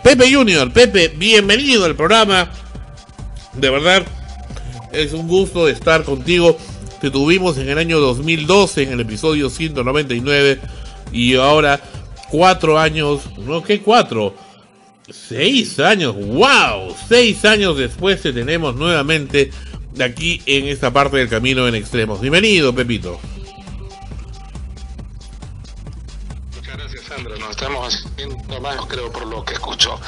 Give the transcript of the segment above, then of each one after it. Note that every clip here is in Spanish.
Pepe Junior. Pepe, bienvenido al programa. De verdad, es un gusto estar contigo. Te tuvimos en el año 2012, en el episodio 199. Y ahora, 4 años, no, ¿qué 4? 6 años, wow, 6 años después te tenemos nuevamente aquí en esta parte del camino en extremos. Bienvenido, Pepito. Muchas gracias, Sandra. Nos estamos haciendo más, creo, por lo que escucho.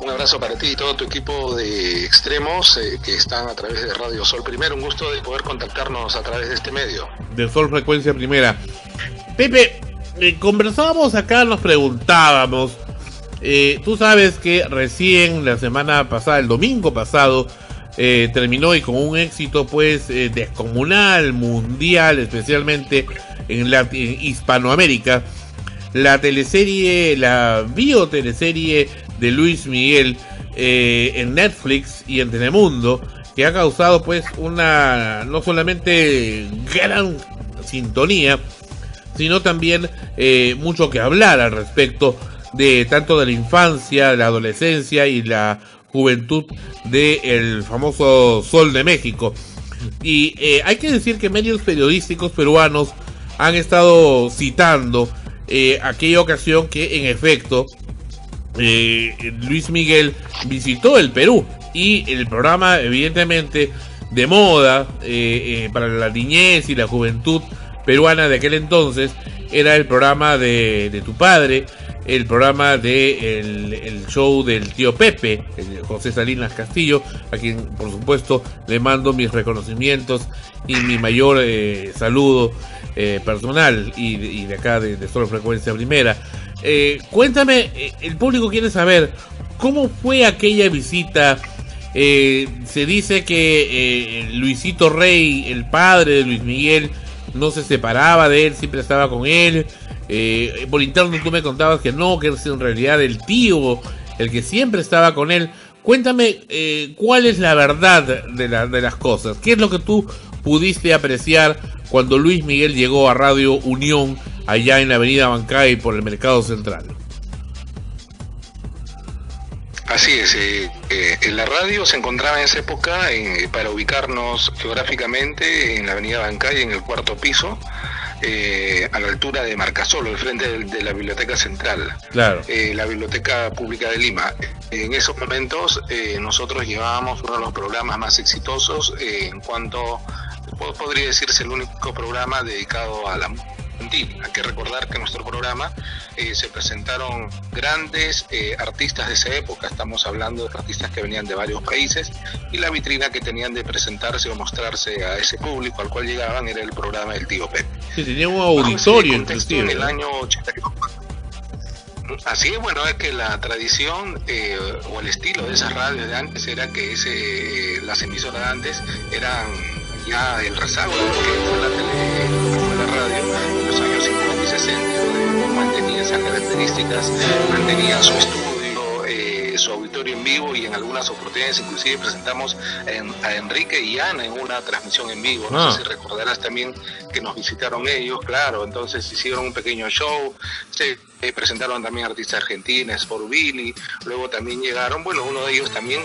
Un abrazo para ti y todo tu equipo de extremos que están a través de Radio Sol Primero. Un gusto de poder contactarnos a través de este medio. De Sol Frecuencia Primera. Pepe, conversábamos acá, nos preguntábamos. Tú sabes que recién la semana pasada, el domingo pasado, terminó y con un éxito pues descomunal, mundial, especialmente en Hispanoamérica, la teleserie, la bioteleserie de Luis Miguel en Netflix y en Telemundo, que ha causado pues una no solamente gran sintonía, sino también mucho que hablar al respecto de tanto de la infancia, la adolescencia y la juventud del famoso Sol de México. Y hay que decir que medios periodísticos peruanos han estado citando aquella ocasión que en efecto Luis Miguel visitó el Perú, y el programa evidentemente de moda para la niñez y la juventud peruana de aquel entonces era el programa de tu padre, el programa de el show del tío Pepe, José Salinas Castillo, a quien por supuesto le mando mis reconocimientos y mi mayor saludo personal y de acá de Sol Frecuencia Primera. Cuéntame, el público quiere saber cómo fue aquella visita. Se dice que Luisito Rey, el padre de Luis Miguel, no se separaba de él, siempre estaba con él. Por interno tú me contabas que no, que es en realidad el tío el que siempre estaba con él. Cuéntame cuál es la verdad de las cosas. ¿Qué es lo que tú pudiste apreciar cuando Luis Miguel llegó a Radio Unión allá en la avenida Bancay por el Mercado Central? Así es, en la radio se encontraba en esa época, para ubicarnos geográficamente, en la avenida Bancay, en el 4º piso, a la altura de Marcasolo, al frente de la Biblioteca Central, claro. La Biblioteca Pública de Lima. En esos momentos nosotros llevábamos uno de los programas más exitosos, en cuanto, podría decirse, el único programa dedicado a la música. Hay que recordar que en nuestro programa se presentaron grandes artistas de esa época. Estamos hablando de artistas que venían de varios países, y la vitrina que tenían de presentarse o mostrarse a ese público al cual llegaban era el programa del tío Pepe. Sí, tenía un auditorio inclusive. En el año 84. Así es, bueno, es que la tradición o el estilo de esas radios de antes era que las emisoras de antes eran ya el rezago de lo que fue la radio en los años 50 y 60, donde mantenía esas características, mantenía su estudio, su auditorio en vivo, y en algunas oportunidades inclusive presentamos a Enrique y Ana en una transmisión en vivo. No sé si recordarás también que nos visitaron ellos, claro. Entonces hicieron un pequeño show, se presentaron también artistas argentinos, por Billy, luego también llegaron, bueno, uno de ellos también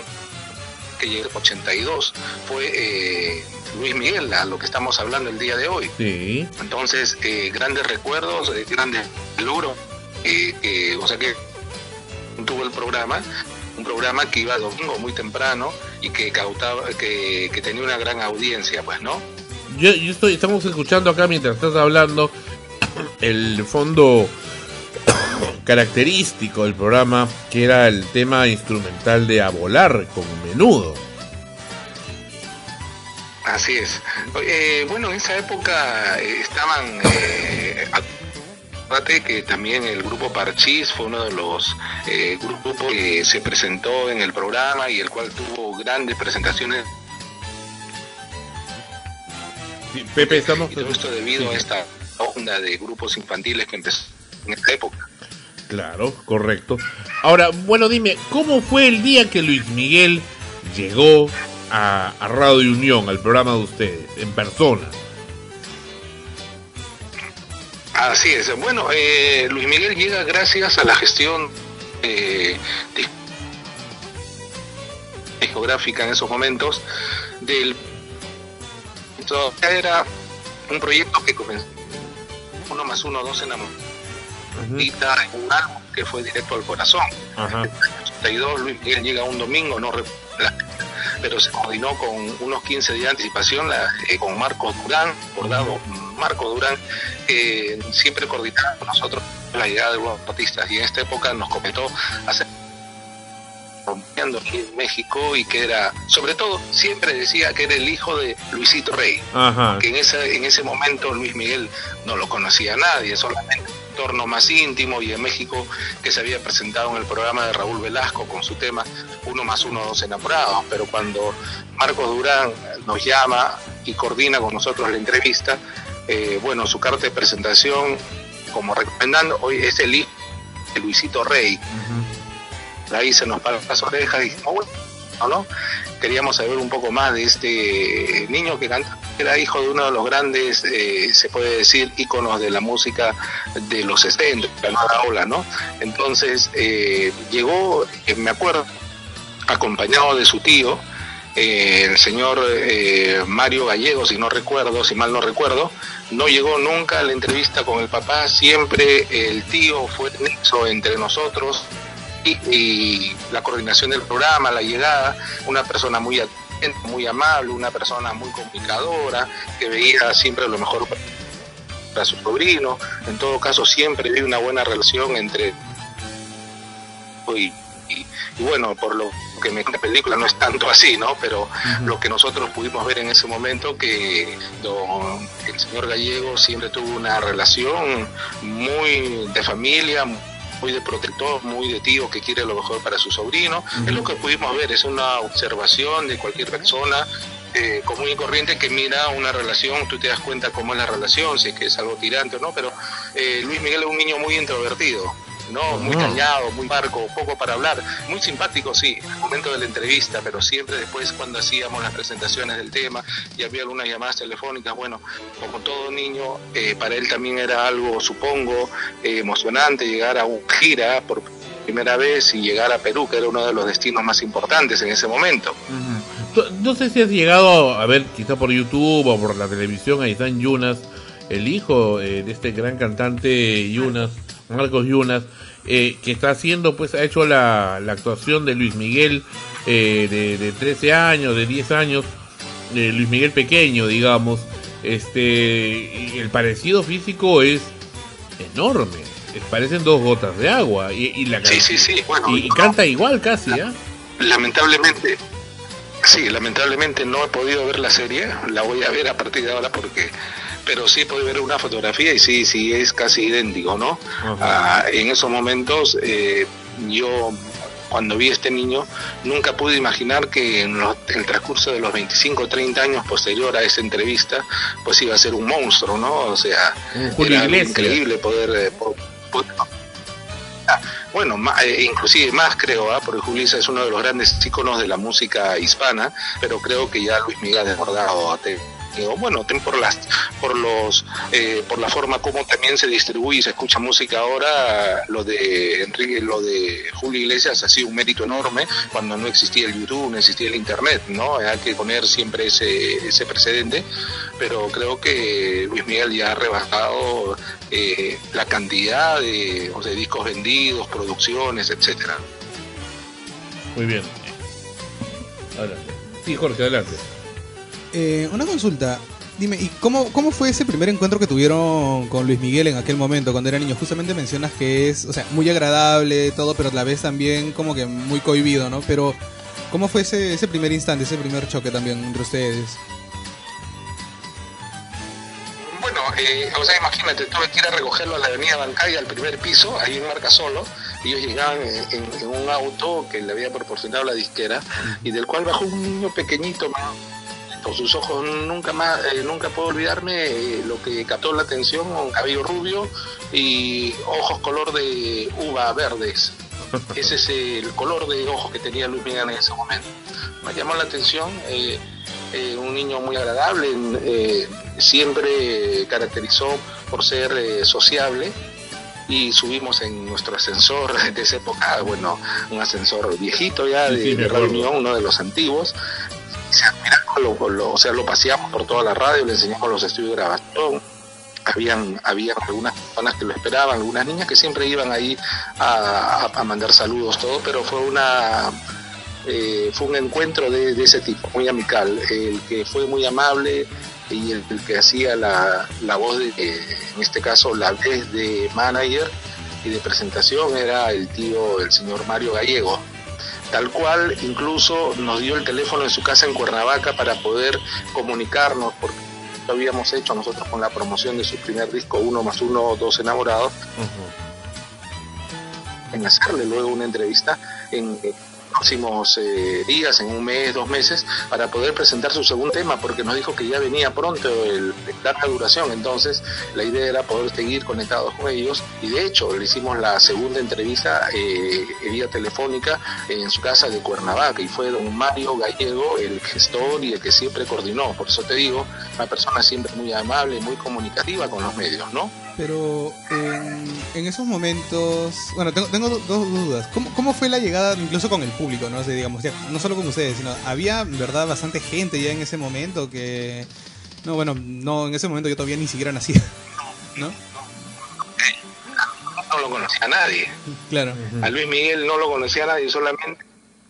que llegó en 82 fue Luis Miguel, a lo que estamos hablando el día de hoy. Sí. Entonces, grandes recuerdos, grandes logros, o sea que tuvo el programa, un programa que iba domingo muy temprano y que tenía una gran audiencia, pues, ¿no? Estamos escuchando acá mientras estás hablando el fondo característico del programa, que era el tema instrumental de A Volar con Menudo. Así es. Bueno, en esa época estaban que también el grupo Parchís fue uno de los grupos que se presentó en el programa y el cual tuvo grandes presentaciones. Sí, Pepe, estamos... Y todo esto debido a esta onda de grupos infantiles que empezó en esta época. Claro, correcto. Ahora, bueno, dime, ¿cómo fue el día que Luis Miguel llegó a Radio Unión, al programa de ustedes, en persona? Así es. Bueno, Luis Miguel llega gracias a la gestión discográfica en esos momentos. Era un proyecto que comenzó 1 más 1, 2 enamorados. Un álbum que fue directo al corazón. En el 82 Luis Miguel llega un domingo, pero se coordinó con unos 15 días de anticipación con Marcos Durán, recordado Marco Durán, que siempre coordinaba con nosotros la llegada de los artistas, y en esta época nos comentó hacer rompiendo aquí en México, y que era, sobre todo, siempre decía que era el hijo de Luisito Rey, que en ese momento Luis Miguel no lo conocía a nadie, solamente un entorno más íntimo, y en México que se había presentado en el programa de Raúl Velasco con su tema 1 más 1, 2 enamorados. Pero cuando Marcos Durán nos llama y coordina con nosotros la entrevista, bueno, su carta de presentación, como recomendando, hoy es el hijo de Luisito Rey. Ahí se nos paran las orejas y dijimos, bueno, ¿no? Queríamos saber un poco más de este niño que canta. Era hijo de uno de los grandes, se puede decir, íconos de la música de los 60, la nueva ola, ¿no? Entonces llegó, me acuerdo, acompañado de su tío, el señor Mario Gallego, si mal no recuerdo. No llegó nunca a la entrevista con el papá, siempre el tío fue el nexo entre nosotros y la coordinación del programa, la llegada, una persona muy atenta, muy amable, una persona muy comunicadora, que veía siempre lo mejor para su sobrino. En todo caso, siempre había una buena relación entre... Y bueno, por lo que me cuenta la película no es tanto así, ¿no? Pero lo que nosotros pudimos ver en ese momento, que el señor Gallego siempre tuvo una relación muy de familia, muy de protector, muy de tío que quiere lo mejor para su sobrino. Es lo que pudimos ver, es una observación de cualquier persona común y corriente que mira una relación. Tú te das cuenta cómo es la relación, si es que es algo tirante o no, pero Luis Miguel es un niño muy introvertido, ¿no? Muy callado, muy parco, poco para hablar, muy simpático, sí, al momento de la entrevista, pero siempre después, cuando hacíamos las presentaciones del tema y había algunas llamadas telefónicas, bueno, como todo niño, para él también era algo, supongo, emocionante llegar a una gira por primera vez y llegar a Perú, que era uno de los destinos más importantes en ese momento. No sé si has llegado a ver, quizá por YouTube o por la televisión, ahí está Yunas, el hijo de este gran cantante Yunas, Marcos Yunas, que está haciendo, pues ha hecho la actuación de Luis Miguel de 13 años, de 10 años, de Luis Miguel pequeño, digamos. Y el parecido físico es enorme, parecen 2 gotas de agua, y sí, bueno, y canta igual casi, ¿eh? Lamentablemente no he podido ver la serie, la voy a ver a partir de ahora pero sí pude ver una fotografía y sí es casi idéntico, ¿no? En esos momentos yo, cuando vi a este niño, nunca pude imaginar que en el transcurso de los 25 o 30 años posterior a esa entrevista, pues iba a ser un monstruo, ¿no? O sea, era increíble poder bueno, inclusive más creo, porque Julio Iglesias es uno de los grandes íconos de la música hispana, pero creo que ya Luis Miguel ha desbordado bueno, por la forma como también se distribuye y se escucha música ahora. Lo de Julio Iglesias ha sido un mérito enorme cuando no existía el YouTube, no existía el Internet, ¿no? Hay que poner siempre ese precedente, pero creo que Luis Miguel ya ha rebasado la cantidad de discos vendidos, producciones, etcétera. Muy bien. Adelante. Sí, Jorge, adelante. Una consulta, dime, ¿y cómo fue ese primer encuentro que tuvieron con Luis Miguel en aquel momento, cuando era niño? Justamente mencionas que es, o sea, muy agradable todo, pero a la vez también como que muy cohibido, ¿no? Pero, ¿cómo fue ese primer instante, ese primer choque también entre ustedes? Bueno, imagínate, tuve que ir a recogerlo a la avenida Bancaya, al primer piso, ahí en Marcasolo. Ellos llegaban en un auto que le había proporcionado la disquera, y del cual bajó un niño pequeñito, con sus ojos nunca puedo olvidarme lo que captó la atención: un cabello rubio y ojos color de uva verdes. Ese es el color de ojos que tenía Luis Miguel en ese momento. Me llamó la atención, un niño muy agradable, siempre caracterizó por ser sociable, y subimos en nuestro ascensor de esa época, bueno, un ascensor viejito ya de Radio Unión, uno de los antiguos. O sea, lo paseamos por toda la radio, le enseñamos los estudios de grabación. Habían algunas personas que lo esperaban, algunas niñas que siempre iban ahí a mandar saludos, todo, pero fue un encuentro de ese tipo, muy amical. El que fue muy amable y el que hacía la voz en este caso la vez de manager y de presentación, era el señor Mario Gallego, tal cual. Incluso nos dio el teléfono en su casa en Cuernavaca para poder comunicarnos, porque lo habíamos hecho nosotros con la promoción de su primer disco 1 más 1, 2 enamorados, en hacerle luego una entrevista en próximos días, en un mes, 2 meses, para poder presentar su segundo tema, porque nos dijo que ya venía pronto el larga duración. Entonces la idea era poder seguir conectados con ellos, y de hecho le hicimos la segunda entrevista vía telefónica en su casa de Cuernavaca, y fue don Mario Gallego el gestor y el que siempre coordinó. Por eso te digo, una persona siempre muy amable, muy comunicativa con los medios, ¿no? Pero en esos momentos, bueno, tengo dos dudas. ¿Cómo fue la llegada, incluso con el público, no? O sea, digamos, ya, no solo con ustedes, sino había, en verdad, bastante gente ya en ese momento que... No, bueno, no, en ese momento yo todavía ni siquiera nacía, ¿no? No lo conocía a nadie. Claro. A Luis Miguel no lo conocía a nadie, solamente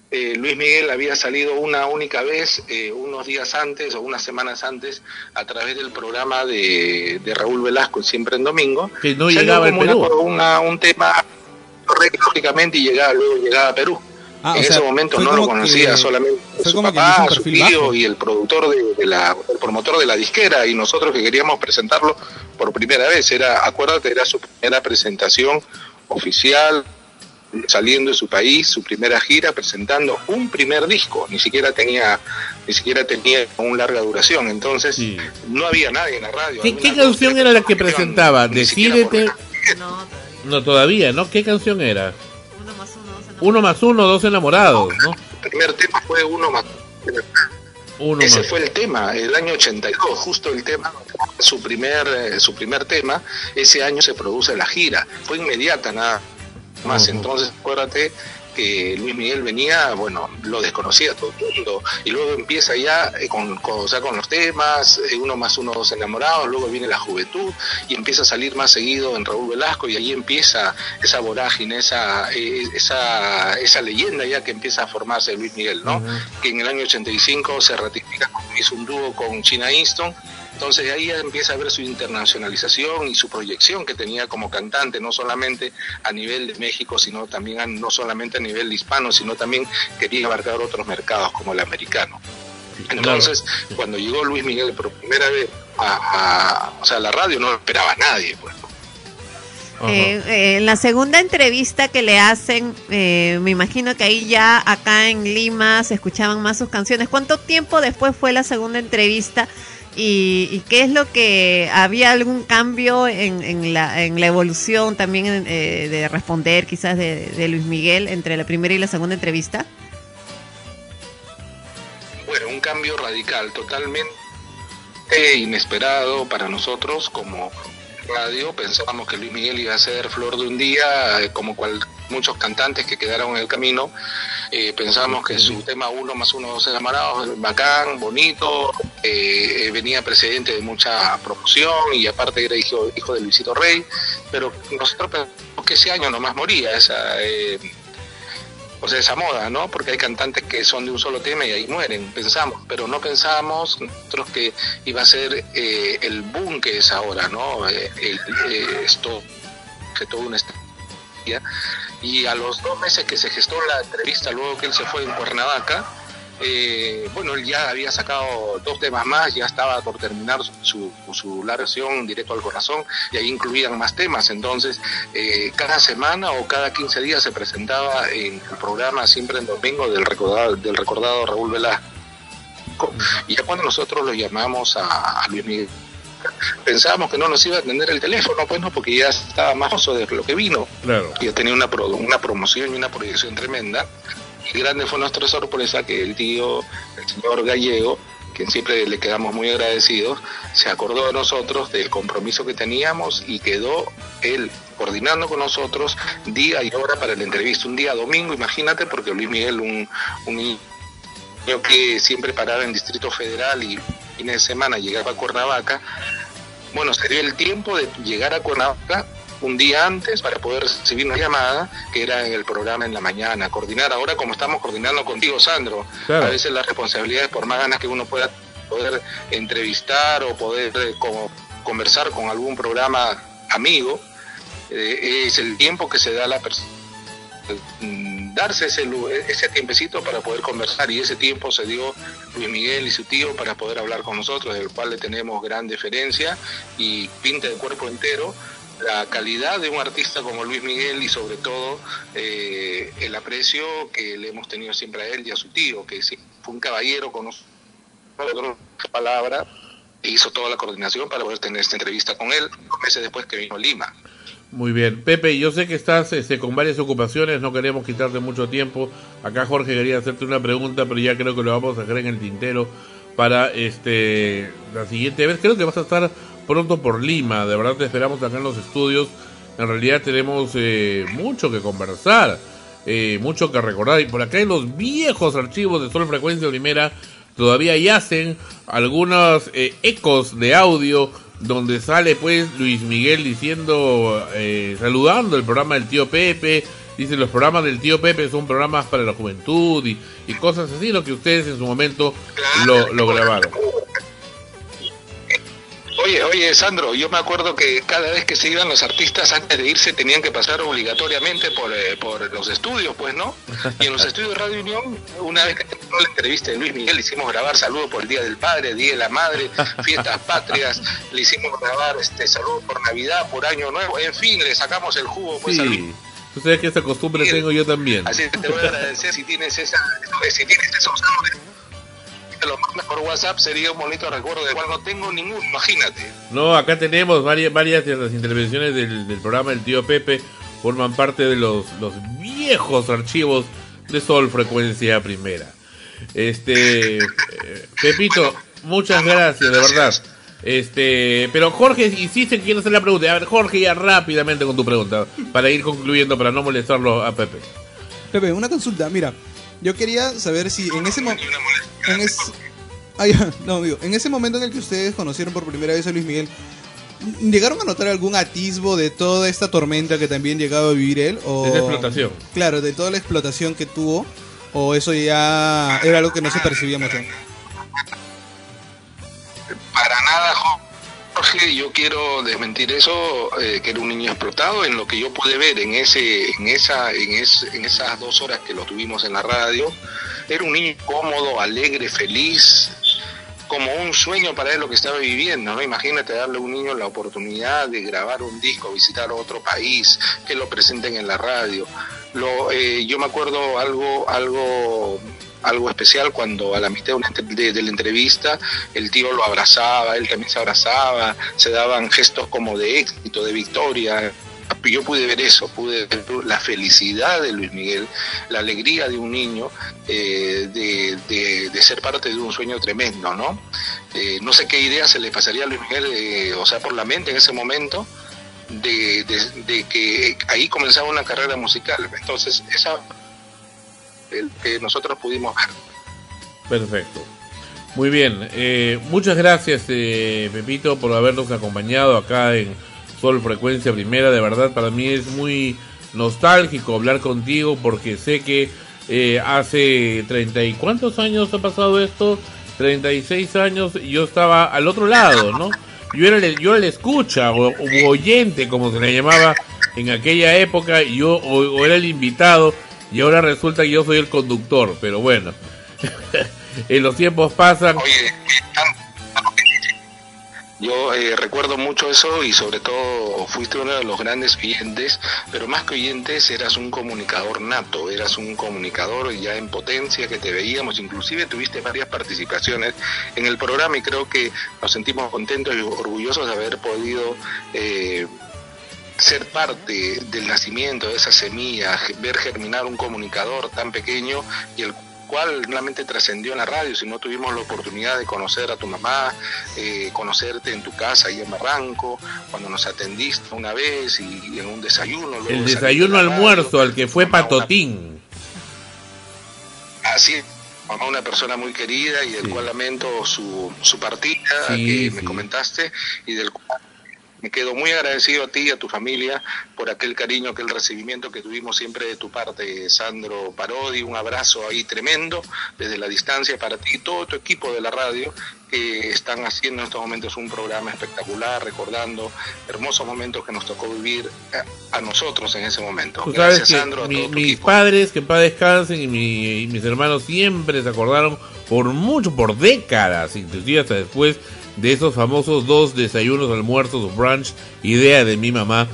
Luis Miguel había salido una única vez, unos días antes o unas semanas antes, a través del programa de Raúl Velasco, Siempre en Domingo. Que no llegaba al Perú. Un tema, lógicamente, y luego llegaba a Perú. En ese momento no lo conocía, solamente su papá, su tío y el productor el promotor de la disquera, y nosotros que queríamos presentarlo por primera vez. Acuérdate, era su primera presentación oficial, saliendo de su país, su primera gira, presentando un primer disco. Ni siquiera tenía un larga duración. Entonces no había nadie en la radio. ¿Qué canción era la que presentaba? Decídete. No, todavía, ¿no? ¿Qué canción era? 1 más 1, 2 enamorados, ¿no? El primer tema fue 1 más 1. Ese fue el tema, el año 82, justo el tema, su primer tema. Ese año se produce la gira, fue inmediata nada más. Entonces acuérdate que Luis Miguel venía, bueno, lo desconocía todo el mundo, y luego empieza ya con los temas 1 más 1, 2 enamorados. Luego viene La Juventud y empieza a salir más seguido en Raúl Velasco, y ahí empieza esa vorágine, esa leyenda ya que empieza a formarse de Luis Miguel, ¿no? Que en el año 85 se ratifica, hizo un dúo con China Easton. Entonces ahí ya empieza a ver su internacionalización y su proyección que tenía como cantante, no solamente a nivel de México, sino también no solamente a nivel hispano, sino también quería abarcar otros mercados como el americano. Entonces, cuando llegó Luis Miguel por primera vez a la radio, no lo esperaba nadie, pues. En la segunda entrevista que le hacen, me imagino que ahí ya acá en Lima se escuchaban más sus canciones. ¿Cuánto tiempo después fue la segunda entrevista? ¿Y qué es lo que había algún cambio en la evolución también de responder quizás de Luis Miguel entre la primera y la segunda entrevista? Bueno, un cambio radical, totalmente inesperado para nosotros como radio. Pensábamos que Luis Miguel iba a ser flor de un día, como muchos cantantes que quedaron en el camino. Pensábamos que su tema 1 más 1, 2 enamorados, bacán, bonito, venía precedente de mucha promoción, y aparte era hijo de Luisito Rey, pero nosotros pensamos que ese año nomás moría esa moda, ¿no? Porque hay cantantes que son de un solo tema y ahí mueren, pero no pensábamos nosotros que iba a ser el boom que es ahora, ¿no? Esto que todo una estrategia. Y a los 2 meses que se gestó la entrevista, luego que él se fue en Cuernavaca, bueno, él ya había sacado 2 temas más, ya estaba por terminar su larga versión Directo al Corazón, y ahí incluían más temas. Entonces cada semana o cada 15 días se presentaba en el programa Siempre en Domingo del recordado Raúl Velasco. Y ya cuando nosotros lo llamamos a Luis Miguel, pensábamos que no nos iba a atender el teléfono, pues no, porque ya estaba más oso de lo que vino. Claro. Ya tenía una promoción y una proyección tremenda. Y grande fue nuestra sorpresa que el señor Gallego, quien siempre le quedamos muy agradecidos, se acordó de nosotros, del compromiso que teníamos, y quedó él coordinando con nosotros día y hora para la entrevista. Un día domingo, imagínate, porque Luis Miguel, un niño que siempre paraba en Distrito Federal y fines de semana llegaba a Cuernavaca, bueno, se dio el tiempo de llegar a Cuernavaca un día antes para poder recibir una llamada que era en el programa en la mañana, coordinar ahora como estamos coordinando contigo, Sandro. Claro. A veces las responsabilidades, por más ganas que uno pueda poder entrevistar o poder conversar con algún programa amigo, es el tiempo que se da a la persona, darse ese tiempecito para poder conversar, y ese tiempo se dio Luis Miguel y su tío para poder hablar con nosotros, del cual le tenemos gran deferencia y pinta de cuerpo entero la calidad de un artista como Luis Miguel, y sobre todo el aprecio que le hemos tenido siempre a él y a su tío, que sí, fue un caballero con nosotros, palabra, e hizo toda la coordinación para poder tener esta entrevista con él 2 meses después que vino a Lima. Muy bien, Pepe, yo sé que estás con varias ocupaciones, no queremos quitarte mucho tiempo. Acá Jorge quería hacerte una pregunta, pero ya creo que lo vamos a dejar en el tintero para la siguiente vez. Creo que vas a estar pronto por Lima, de verdad te esperamos acá en los estudios. En realidad tenemos mucho que conversar, mucho que recordar, y por acá en los viejos archivos de Sol Frecuencia Primera todavía yacen algunos ecos de audio donde sale pues Luis Miguel diciendo, saludando el programa del tío Pepe. Dice, los programas del tío Pepe son programas para la juventud y cosas así, lo que ustedes en su momento lo grabaron. Oye, Sandro, yo me acuerdo que cada vez que se iban los artistas, antes de irse tenían que pasar obligatoriamente por los estudios, pues, ¿no? Y en los estudios de Radio Unión, una vez que terminó la entrevista de Luis Miguel, hicimos grabar saludos por el Día del Padre, Día de la Madre, Fiestas Patrias, le hicimos grabar saludos por Navidad, por Año Nuevo, en fin, le sacamos el jugo, pues, sí. a Luis. Tú sabes que esa costumbre tengo yo también. Así que te voy a agradecer si tienes esos lo mandas por WhatsApp, sería un bonito recuerdo, del cual no tengo ninguno, imagínate. No, acá tenemos varias de las intervenciones del programa del tío Pepe, forman parte de los viejos archivos de Sol Frecuencia Primera. Pepito, muchas gracias, de verdad. Pero Jorge insiste que quiere hacer la pregunta. A ver, Jorge, ya rápidamente con tu pregunta, para ir concluyendo, para no molestarlo a Pepe. Pepe, una consulta, mira, yo quería saber si en ese momento... en ese momento en el que ustedes conocieron por primera vez a Luis Miguel, ¿llegaron a notar algún atisbo de toda esta tormenta que también llegaba a vivir él? O, de esa explotación. Claro, de toda la explotación que tuvo, o eso ya era algo que no se percibía mucho. Para nada, Jorge, yo quiero desmentir eso, que era un niño explotado. En lo que yo pude ver en esas 2 horas que lo tuvimos en la radio, era un niño cómodo, alegre, feliz, como un sueño para él lo que estaba viviendo, ¿no? Imagínate darle a un niño la oportunidad de grabar un disco, visitar otro país, que lo presenten en la radio. Yo me acuerdo algo especial cuando a la mitad de la entrevista el tío lo abrazaba, él también se abrazaba, se daban gestos como de éxito, de victoria. Yo pude ver eso, pude ver la felicidad de Luis Miguel, la alegría de un niño, de ser parte de un sueño tremendo, ¿no? No sé qué idea se le pasaría a Luis Miguel, por la mente en ese momento, de que ahí comenzaba una carrera musical. Entonces, esa el que nosotros pudimos ver. Perfecto. Muy bien. Muchas gracias, Pepito, por habernos acompañado acá en Sol Frecuencia Primera. De verdad, para mí es muy nostálgico hablar contigo, porque sé que hace 30 y ¿cuántos años ha pasado esto? 36 años, yo estaba al otro lado, ¿no? Yo era el escucha o oyente, como se le llamaba en aquella época, o era el invitado, y ahora resulta que yo soy el conductor. Pero bueno, en los tiempos pasan. Oye, yo recuerdo mucho eso, y sobre todo fuiste uno de los grandes oyentes, pero más que oyentes eras un comunicador nato, eras un comunicador ya en potencia, que te veíamos, inclusive tuviste varias participaciones en el programa, y creo que nos sentimos contentos y orgullosos de haber podido ser parte del nacimiento de esa semilla, ver germinar un comunicador tan pequeño, y el cual no solamente trascendió en la radio, sino tuvimos la oportunidad de conocer a tu mamá, conocerte en tu casa ahí en Barranco, cuando nos atendiste una vez y en un desayuno. El desayuno almuerzo al que fue Patotín. Así es. Mamá, una persona muy querida y del cual lamento su partida, que me comentaste, y del cual me quedo muy agradecido a ti y a tu familia por aquel cariño, aquel recibimiento que tuvimos siempre de tu parte, Sandro Parodi. Un abrazo ahí tremendo desde la distancia para ti y todo tu equipo de la radio, que están haciendo en estos momentos un programa espectacular, recordando hermosos momentos que nos tocó vivir a nosotros en ese momento. Tú Gracias, sabes que Sandro, a todo tu mis equipo. padres, que en paz descansen, y mis hermanos siempre se acordaron por décadas, inclusive hasta después de esos famosos 2 desayunos, almuerzos o brunch, idea de mi mamá,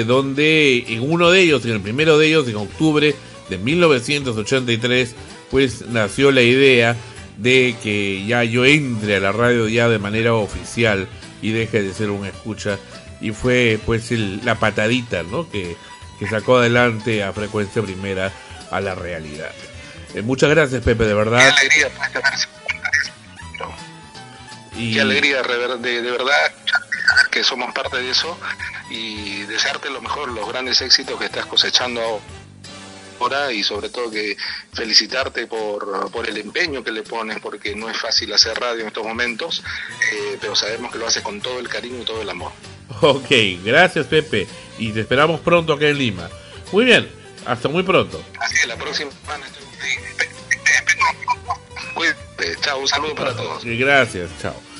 donde en uno de ellos, en el primero de ellos, en octubre de 1983, pues nació la idea de que ya yo entre a la radio ya de manera oficial y deje de ser un escucha, y fue pues la patadita, ¿no?, que sacó adelante a Frecuencia Primera a la realidad. Muchas gracias, Pepe, de verdad. Qué alegría, pues, qué alegría de verdad que somos parte de eso, y desearte lo mejor, los grandes éxitos que estás cosechando ahora, y sobre todo que felicitarte por el empeño que le pones, porque no es fácil hacer radio en estos momentos, pero sabemos que lo haces con todo el cariño y todo el amor. Ok, gracias, Pepe, y te esperamos pronto acá en Lima. Muy bien, hasta muy pronto. Así es, la próxima semana estoy... Cuídate, chao, un saludo para todos. Gracias, chao.